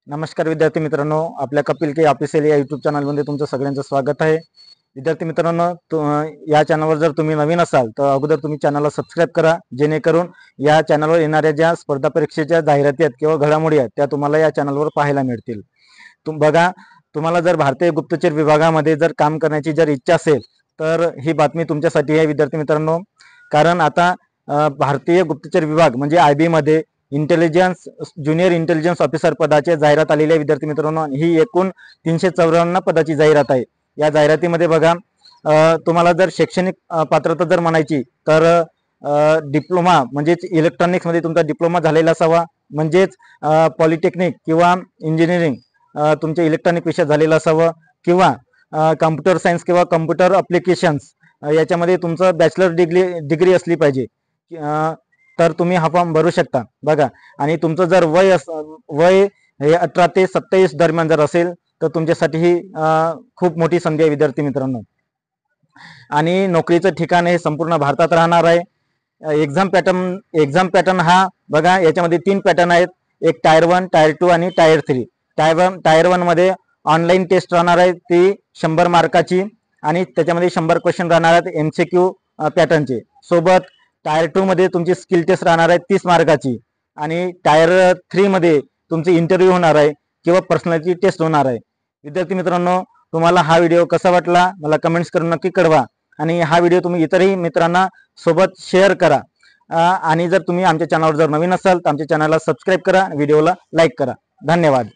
नमस्कार विद्यार्थी मित्रांनो, आपल्या कपिल के ऑफिशियल या यूट्यूब चॅनलमध्ये तुमचं सगळ्यांचं स्वागत आहे. विद्यार्थी मित्रांनो, या चॅनलवर जर तुम्ही नवीन असाल तर अगोदर तुम्ही चॅनलला सबस्क्राईब करा, जेणेकरून या चॅनलवर येणाऱ्या ज्या स्पर्धा परीक्षेच्या जाहिराती आहेत किंवा घडामोडी आहेत त्या तुम्हाला या चॅनलवर पाहायला मिळतील. बघा, तुम्हाला जर भारतीय गुप्तचर विभागामध्ये जर काम करण्याची जर इच्छा असेल तर ही बातमी तुमच्यासाठी आहे विद्यार्थी मित्रांनो. कारण आता भारतीय गुप्तचर विभाग म्हणजे IB मध्ये इंटेलिजन्स ज्युनियर इंटेलिजन्स ऑफिसर पदाची जाहिरात आलेली आहे विद्यार्थी मित्रांनो. ही एकूण 354 पदाची जाहिरात आहे. या जाहिरातीमध्ये बघा, तुम्हाला जर शैक्षणिक पात्रता जर म्हणायची तर डिप्लोमा म्हणजेच इलेक्ट्रॉनिक्समध्ये तुमचा डिप्लोमा झालेला असावा, म्हणजेच पॉलिटेक्निक किंवा इंजिनिअरिंग तुमचे इलेक्ट्रॉनिक विषय झालेला असावं, किंवा कम्प्युटर सायन्स किंवा कम्प्युटर अप्लिकेशन्स याच्यामध्ये तुमचं बॅचलर डिग्री असली पाहिजे, तर तुम्ही हा फॉर्म भरू शकता. बघा, आणि तुमचं जर वय हे 18 ते 27 दरम्यान जर असेल तर तुमच्यासाठी ही खूप मोठी संधी आहे विद्यार्थी मित्रांनो. आणि नोकरीचं ठिकाण हे संपूर्ण भारतात राहणार आहे. एक्झाम पॅटर्न हा बघा, याच्यामध्ये 3 पॅटर्न आहेत. एक टायर 1, टायर 2 आणि टायर 3. टायर 1 मध्ये ऑनलाईन टेस्ट राहणार आहे, ती 100 मार्काची, आणि त्याच्यामध्ये 100 क्वेश्चन राहणार आहेत MCQ पॅटर्नचे. सोबत टायर 2 मध्ये तुमची स्किल टेस्ट राहणार आहे 30 मार्काची, आणि टायर 3 मध्ये तुमची इंटरव्ह्यू होणार आहे किंवा पर्सनॅलिटी टेस्ट होणार आहे. विद्यार्थी मित्रांनो, तुम्हाला हा व्हिडिओ कसा वाटला मला कमेंट्स करून नक्की कळवा, आणि हा व्हिडिओ तुम्ही इतरही मित्रांना सोबत शेअर करा. आणि जर तुम्ही आमच्या चॅनलवर जर नवीन असाल तर आमच्या चॅनलला सबस्क्राईब करा, व्हिडिओला लाईक करा. धन्यवाद.